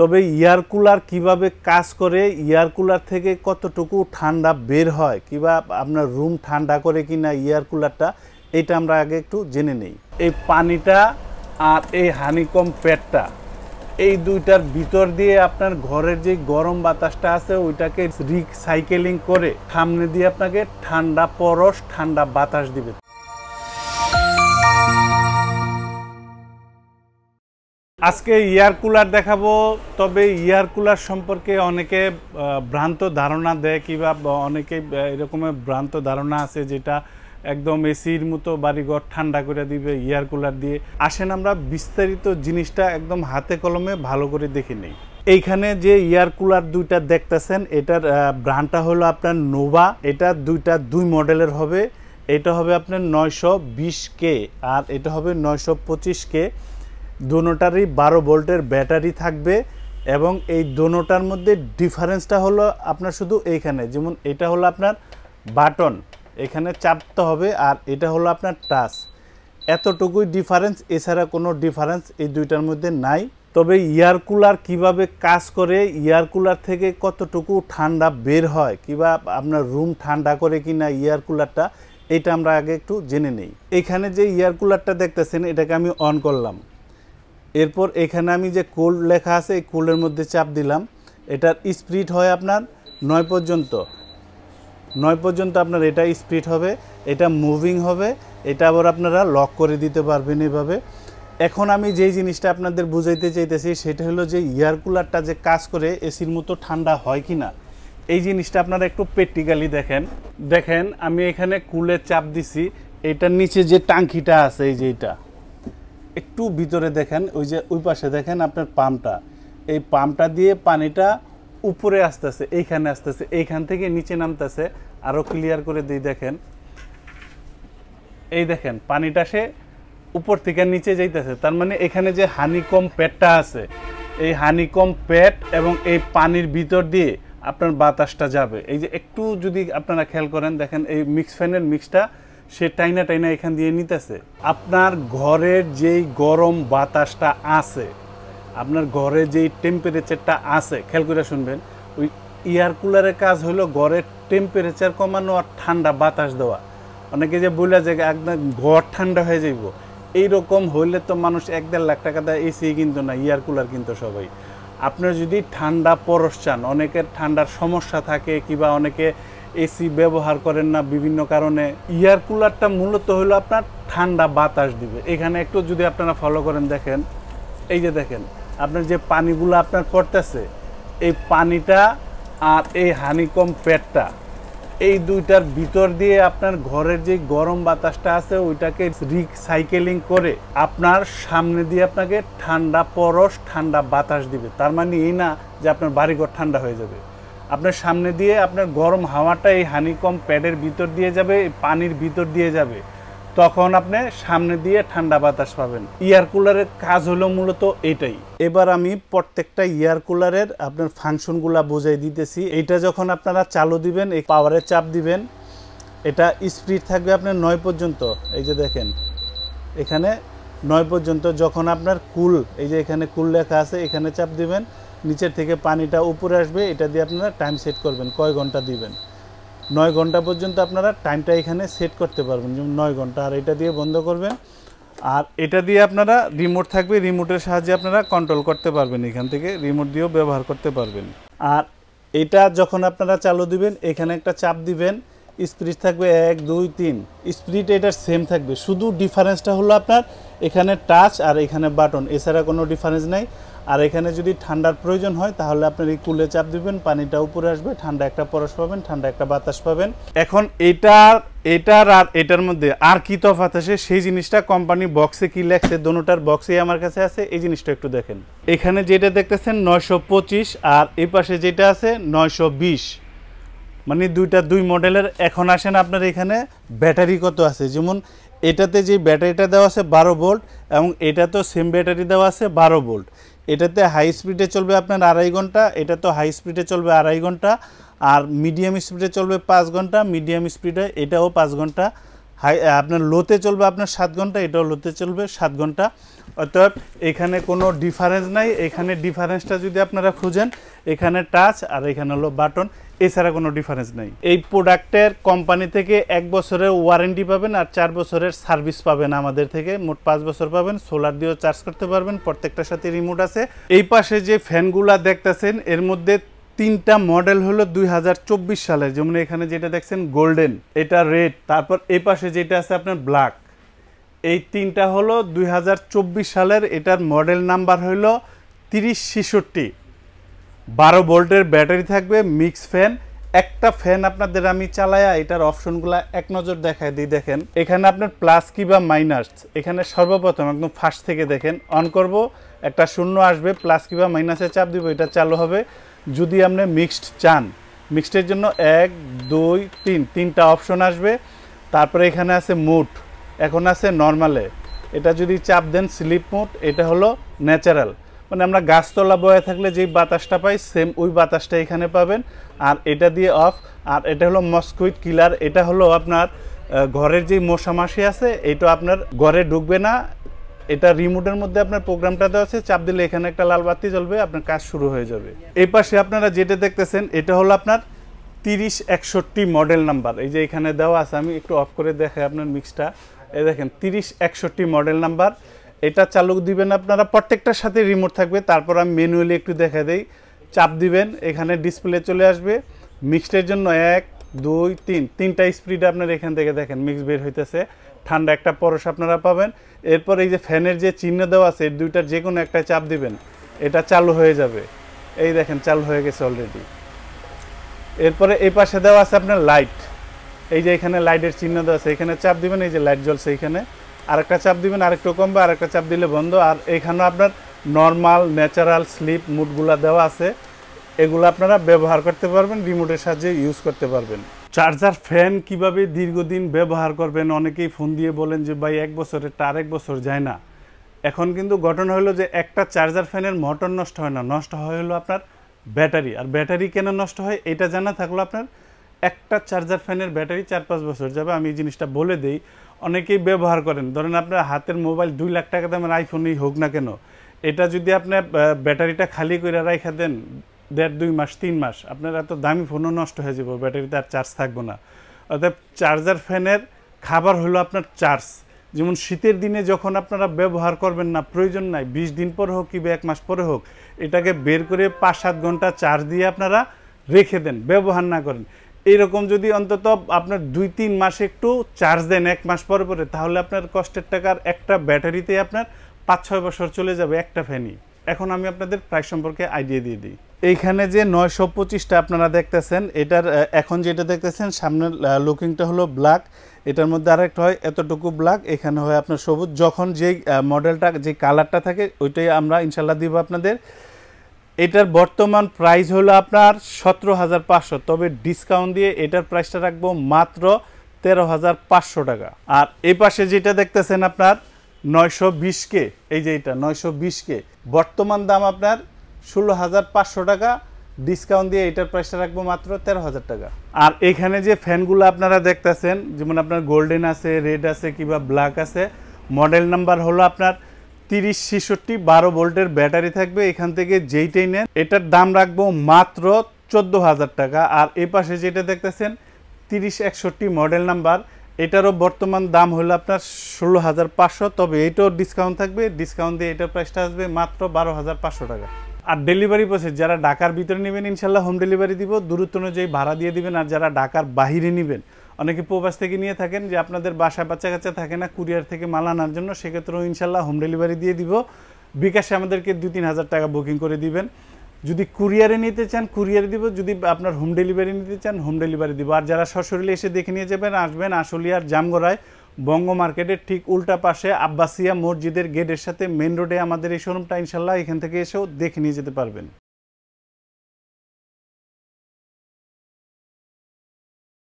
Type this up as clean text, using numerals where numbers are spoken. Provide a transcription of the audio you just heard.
তবে air cooler কিভাবে কাজ করে, এয়ার কুলার থেকে কতটুকু ঠান্ডা বের হয়, কিংবা আপনার রুম ঠান্ডা করে কিনা এয়ার কুলারটা, এটা আমরা আগে একটু জেনে নেই। এই পানিটা আর এই হানিকম প্যাডটা, এই দুইটার ভিতর দিয়ে আপনার ঘরের যে গরম বাতাসটা আছে ওইটাকে রিসাইকেলিং করে সামনে দিয়ে আপনাকে ঠান্ডা পরশ ঠান্ডা বাতাস দিবে। আজকে এয়ার কুলার দেখাবো। তবে এয়ার কুলার সম্পর্কে অনেকে ভ্রান্ত ধারণা দেয়, কিংবা অনেকে এরকমের ভ্রান্ত ধারণা আছে যেটা একদম এসির মতো বাড়িঘর ঠান্ডা করে দিবে এয়ার কুলার দিয়ে। আসেন আমরা বিস্তারিত জিনিসটা একদম হাতে কলমে ভালো করে দেখে নেই। এইখানে যে এয়ার কুলার দুইটা দেখতেছেন, এটার ব্র্যান্ডটা হলো আপনার নোভা। এটা দুই মডেলের হবে। এটা হবে আপনার 920K আর এটা হবে 925K। দোনোটারই 12 ভোল্টের ব্যাটারি থাকবে এবং এই দোনোটার মধ্যে ডিফারেন্সটা হলো আপনার শুধু এইখানে, যেমন এটা হলো আপনার বাটন, এখানে চাপতে হবে, আর এটা হলো আপনার টাচ। এতটুকুই ডিফারেন্স, এছাড়া কোনো ডিফারেন্স এই দুইটার মধ্যে নাই। তবে এয়ার কুলার কিভাবে কাজ করে, এয়ার কুলার থেকে কতটুকু ঠান্ডা বের হয়, কিংবা আপনার রুম ঠান্ডা করে কিনা এয়ার কুলারটা, এটা আমরা আগে একটু জেনে নেই। এখানে যে এয়ার কুলারটা দেখতেছেন এটাকে আমি অন করলাম। এরপর এখানে আমি যে কোল্ড লেখা আছে এই কোল্ডের মধ্যে চাপ দিলাম। এটার স্পিড হয় আপনার 9 পর্যন্ত আপনার এটা স্পিড হবে। এটা মুভিং হবে। এটা আবার আপনারা লক করে দিতে পারবেন এভাবে। এখন আমি যেই জিনিসটা আপনাদের বুঝাইতে চাইতেছি সেটা হলো যে এয়ার কুলারটা যে কাজ করে এসির মতো ঠান্ডা হয় কি না, এই জিনিসটা আপনারা একটু প্র্যাকটিক্যালি দেখেন। আমি এখানে কুলে চাপ দিছি, এটার নিচে যে টাঙ্কিটা আছে, এই যে এটা একটু ভিতরে দেখেন, ওই যে ওই পাশে দেখেন আপনার পাম্পটা, এই পাম্পটা দিয়ে পানিটা উপরে আসতেছে, এইখানে আসতেছে, এইখান থেকে নিচে নামতেছে। আরও ক্লিয়ার করে দিই, দেখেন, এই দেখেন পানিটা সে উপর থেকে নিচে যাইতেছে। তার মানে এখানে যে হানিকম প্যাডটা আছে, এই হানিকম প্যাড এবং এই পানির ভিতর দিয়ে আপনার বাতাসটা যাবে। এই যে একটু যদি আপনারা খেয়াল করেন, দেখেন এই মিক্স ফ্যানের মিক্সটা সে টাইনা এখান দিয়ে নিতেছে। আপনার ঘরের যেই গরম বাতাসটা আছে, আপনার ঘরে যেই টেম্পারেচারটা আছে, খেয়াল করে শুনবেন, ওই এয়ার কুলারের কাজ হলো ঘরের টেম্পারেচার কমানো আর ঠান্ডা বাতাস দেওয়া। অনেকে যে বলে যে একদম ঘর ঠান্ডা হয়ে যাইব, এইরকম হইলে তো মানুষ 1-1.5 লাখ টাকা দেয় এসি কিন্তু না, এয়ার কুলার কিন্তু সবাই। আপনার যদি ঠান্ডা পরশ চান, অনেকের ঠান্ডার সমস্যা থাকে কিংবা অনেকে এসি ব্যবহার করেন না বিভিন্ন কারণে, এয়ার কুলারটা মূলত হলো আপনার ঠান্ডা বাতাস দিবে। এখানে একটু যদি আপনারা ফলো করেন, দেখেন, এই যে দেখেন আপনার যে পানিগুলো আপনার পড়তেছে, এই পানিটা আর এই হানিকম প্যাডটা, এই দুইটার ভিতর দিয়ে আপনার ঘরের যে গরম বাতাসটা আছে ওইটাকে রিসাইকেলিং করে আপনার সামনে দিয়ে আপনাকে ঠান্ডা পরশ ঠান্ডা বাতাস দিবে। তার মানে এই না যে আপনার বাড়িঘর ঠান্ডা হয়ে যাবে। আপনার সামনে দিয়ে আপনার গরম হাওয়াটা এই হানিকম প্যাডের ভিতর দিয়ে যাবে, এই পানির ভিতর দিয়ে যাবে, তখন আপনি সামনে দিয়ে ঠান্ডা বাতাস পাবেন। এয়ার কুলারের কাজ হলো মূলত এটাই। এবার আমি প্রত্যেকটা এয়ার কুলারের আপনার ফাংশনগুলা বোঝাই দিতেছি। এইটা যখন আপনারা চালু দিবেন, এই পাওয়ারের চাপ দিবেন, এটা স্পিড থাকবে আপনার 9 পর্যন্ত। এই যে দেখেন এখানে 9 পর্যন্ত। যখন আপনার কুল, এই যে এখানে কুল লেখা আছে, এখানে চাপ দিবেন, নিচের থেকে পানিটা উপরে আসবে। এটা দিয়ে আপনারা টাইম সেট করবেন, কয় ঘন্টা দিবেন। 9 ঘন্টা পর্যন্ত আপনারা টাইমটা এখানে সেট করতে পারবেন, যেমন 9 ঘন্টা। আর এটা দিয়ে বন্ধ করবেন। আর এটা দিয়ে আপনারা রিমোট থাকবে, রিমোটের সাহায্যে আপনারা কন্ট্রোল করতে পারবেন, এখান থেকে রিমোট দিয়েও ব্যবহার করতে পারবেন। আর এটা যখন আপনারা চালু দিবেন, এখানে একটা চাপ দিবেন, স্পিড থাকবে 1 2 3, স্পিড এটার সেম থাকবে। শুধু ডিফারেন্সটা হলো আপনার এখানে টাচ আর এখানে বাটন, এছাড়া কোনো ডিফারেন্স নাই। আর এখানে যদি ঠান্ডার প্রয়োজন হয় তাহলে আপনার এই কুলে চাপ দিবেন, পানিটা উপরে আসবে, ঠান্ডা একটা পরশ পাবেন, ঠান্ডা একটা বাতাস পাবেন। এখন এটার আর এটার মধ্যে আর কি তফাৎ আছে সেই জিনিসটা কোম্পানি বক্সে কি লেখছে, দোনোটার বক্সেই আমার কাছে আছে। এই জিনিসটা একটু দেখেন। এখানে যেটা দেখতেছেন 925 আর এই পাশে যেটা আছে 920, মানে দুই মডেলের। এখন আসেন আপনার এখানে ব্যাটারি কত আছে। যেমন এটাতে যে ব্যাটারিটা দেওয়া আছে 12 ভোল্ট এবং এটা তো সেম ব্যাটারি দেওয়া আছে 12 ভোল্ট। এটাতে হাই স্পিডে চলবে আপনার 2.5 ঘন্টা, এটা তো হাই স্পিডে চলবে 2.5 ঘন্টা, আর মিডিয়াম স্পিডে চলবে 5 ঘন্টা, মিডিয়াম স্পিডে এটাও 5 ঘন্টা, আপনার লোতে চলবে আপনার 7 ঘন্টা, এটাও লোতে চলবে 7 ঘন্টা। অতএব এখানে কোনো ডিফারেন্স নাই। এখানে ডিফারেন্সটা যদি আপনারা খুঁজেন, এখানে টাচ আর এখানে হলো বাটন, এছাড়া কোনো ডিফারেন্স নেই। এই প্রোডাক্টের কোম্পানি থেকে 1 বছরের ওয়ারেন্টি পাবেন আর 4 বছরের সার্ভিস পাবেন আমাদের থেকে, মোট 5 বছর পাবেন। সোলার দিয়েও চার্জ করতে পারবেন, প্রত্যেকটার সাথে রিমোট আছে। এই পাশে যে ফ্যানগুলা দেখতেছেন এর মধ্যে 3টা মডেল হলো 2024 সালের, যেমন এখানে যেটা দেখছেন গোল্ডেন, এটা রেড, তারপর এই পাশে যেটা আছে আপনার ব্ল্যাক। এই 3টা হলো 2024 সালের, এটার মডেল নাম্বার হলো 3066। 12 ভোল্টের ব্যাটারি থাকবে, মিক্স ফ্যান। একটা ফ্যান আপনাদের আমি চালায়া এটার অপশনগুলো এক নজর দেখায় দিই। দেখেন এখানে আপনার প্লাস কি বা মাইনাস, এখানে সর্বপ্রথম একদম ফার্স্ট থেকে দেখেন অন করব, একটা শূন্য আসবে, প্লাস কি বা মাইনাসে চাপ দিব, এটা চালু হবে। যদি আপনি মিক্সড চান, মিক্সডের জন্য 1 2 3 তিনটা অপশন আসবে। তারপরে এখানে আছে মুড, এখন আছে নর্মালে, এটা যদি চাপ দেন স্লিপ মোড, এটা হলো ন্যাচারাল, মানে আমরা গাছতলা বয়ে থাকলে যেই বাতাসটা পাই সেম ওই বাতাসটা এখানে পাবেন। আর এটা দিয়ে অফ। আর এটা হলো মস্কুইট কিলার, এটা হলো আপনার ঘরের যে মশা মাছি আছে এটা আপনার ঘরে ঢুকবে না। এটা রিমোটের মধ্যে আপনার প্রোগ্রামটা দেওয়া আছে, চাপ দিলে এখানে একটা লাল বাতি জ্বলবে, আপনার কাজ শুরু হয়ে যাবে। এই পাশে আপনারা যেটা দেখতেছেন এটা হলো আপনার 3061 মডেল নাম্বার, এই যে এখানে দেওয়া আছে, আমি একটু অফ করে দেখাই আপনার মিক্সটা। এই দেখেন 3061 মডেল নাম্বার, এটা চালু দিবেন আপনারা, প্রত্যেকটার সাথে রিমোট থাকবে। তারপর আমি ম্যানুয়ালি একটু দেখা দেই, চাপ দিবেন এখানে ডিসপ্লে চলে আসবে। মিক্সডের জন্য 1 2 3 তিনটা স্পিড আপনার এখান থেকে দেখেন মিক্স বের হইতেছে, ঠান্ডা একটা পরশ আপনারা পাবেন। এরপর এই যে ফ্যানের যে চিহ্ন দেওয়া আছে এই দুইটার যে কোনো একটা চাপ দিবেন, এটা চালু হয়ে যাবে। এই দেখেন চালু হয়ে গেছে অলরেডি। এরপরে এই পাশে দেওয়া আছে আপনার লাইট, এই যে এখানে লাইটের চিহ্ন দেওয়া আছে, এখানে চাপ দিবেন, এই যে লাইট জ্বলছে এখানে। আরেকটা চাপ দিবেন, আরেকটু কমবে, আরেকটা চাপ দিলে বন্ধ। আর এখানেও আপনার নর্মাল, ন্যাচারাল, স্লিপ মুডগুলো দেওয়া আছে, এগুলো আপনারা ব্যবহার করতে পারবেন, রিমোটের সাহায্যে ইউজ করতে পারবেন। চার্জার ফ্যান কিভাবে দীর্ঘদিন ব্যবহার করবেন, অনেকেই ফোন দিয়ে বলেন যে ভাই 1 বছরেরটা আরেক বছর যায় না। এখন কিন্তু ঘটনা হলো যে একটা চার্জার ফ্যানের মোটর নষ্ট হয় না, নষ্ট হয় হলো আপনার ব্যাটারি। আর ব্যাটারি কেন নষ্ট হয় এটা জানা থাকলো আপনার, একটা চার্জার ফ্যানের ব্যাটারি 4-5 বছর যাবে। আমি এই জিনিসটা বলে দেই, অনেকেই ব্যবহার করেন, ধরেন আপনার হাতের মোবাইল 2 লাখ টাকা দামের আইফোনই হোক না কেন, এটা যদি আপনি ব্যাটারিটা খালি করে রাখা দেন 1.5-2 মাস 3 মাস, আপনার এত দামি ফোনও নষ্ট হয়ে যাবে, ব্যাটারিতে আর চার্জ থাকবে না। অর্থাৎ চার্জার ফ্যানের খাবার হলো আপনার চার্জ। যেমন শীতের দিনে যখন আপনারা ব্যবহার করবেন না, প্রয়োজন নাই, 20 দিন পরে হোক কিংবা 1 মাস পরে হোক, এটাকে বের করে 5-7 ঘন্টা চার্জ দিয়ে আপনারা রেখে দেন, ব্যবহার না করেন। এইরকম যদি অন্তত আপনার 2-3 মাস একটু চার্জ দেন 1 মাস পরে পরে, তাহলে আপনার কষ্টের টাকার একটা ব্যাটারিতে আপনার 5-6 বছর চলে যাবে একটা ফ্যানই। এখন আমি আপনাদের প্রাইস সম্পর্কে আইডিয়া দিয়ে দিই। এইখানে যে 925টা আপনারা দেখতেছেন, এটার এখন যেটা দেখতেছেন সামনের লুকিংটা হলো ব্ল্যাক, এটার মধ্যে আরেকটা হয় এতটুকু ব্ল্যাক, এখানে হয় আপনার সবুজ। যখন যেই মডেলটা যে কালারটা থাকে ওইটাই আমরা ইনশাল্লাহ দিব আপনাদের। এটার বর্তমান প্রাইস হলো আপনার 17,500, তবে ডিসকাউন্ট দিয়ে এটার প্রাইসটা রাখবো মাত্র 13,500 টাকা। আর এই পাশে যেটা দেখতেছেন আপনার 920K, এই যে এটা 920K, বর্তমান দাম আপনার 16,500 টাকা, ডিসকাউন্ট দিয়ে এটার প্রাইসটা রাখবো মাত্র 13,000 টাকা। আর এখানে যে ফ্যানগুলো আপনারা দেখতেছেন, যেমন আপনার গোল্ডেন আছে, রেড আছে কিংবা ব্ল্যাক আছে, মডেল নাম্বার হলো আপনার 3066, 12 ভোল্টের ব্যাটারি থাকবে, এখান থেকে যেইটাই নেন এটার দাম রাখবো মাত্র 14,000 টাকা। আর এই পাশে যেটা দেখতেছেন 3061 মডেল নাম্বার, এটারও বর্তমান দাম হলো আপনার 16,500, তবে এটাও ডিসকাউন্ট থাকবে, ডিসকাউন্ট দিয়ে এটার প্রাইসটা আসবে মাত্র 12,500 টাকা। আর ডেলিভারি প্রসেস যারা ঢাকার ভিতরে নেবেন ইনশাল্লাহ হোম ডেলিভারি দিব, দূরত্ব অনুযায়ী ভাড়া দিয়ে দিবেন। আর যারা ঢাকার বাহিরে নেবেন, অনেকে প্রবাস থেকে নিয়ে থাকেন যে আপনাদের বাসায় বাচ্চা কাচ্চা থাকে না কুরিয়ার থেকে মাল আনার জন্য, সেক্ষেত্রেও ইনশাল্লাহ হোম ডেলিভারি দিয়ে দিব। বিকাশে আমাদেরকে 2-3 হাজার টাকা বুকিং করে দিবেন। যদি কুরিয়ারে নিতে চান কুরিয়ারে দিব, যদি আপনার হোম ডেলিভারি নিতে চান হোম ডেলিভারি দিব। আর যারা সশরীরে এসে দেখে নিয়ে যাবেন, আসবেন আশুলিয়ার জামগড়ায় বঙ্গ মার্কেটের ঠিক উল্টা পাশে আব্বাসিয়া মসজিদের গেটের সাথে মেন রোডে আমাদের এই শোরুমটা, ইনশাল্লাহ এখান থেকে এসেও দেখে নিয়ে যেতে পারবেন।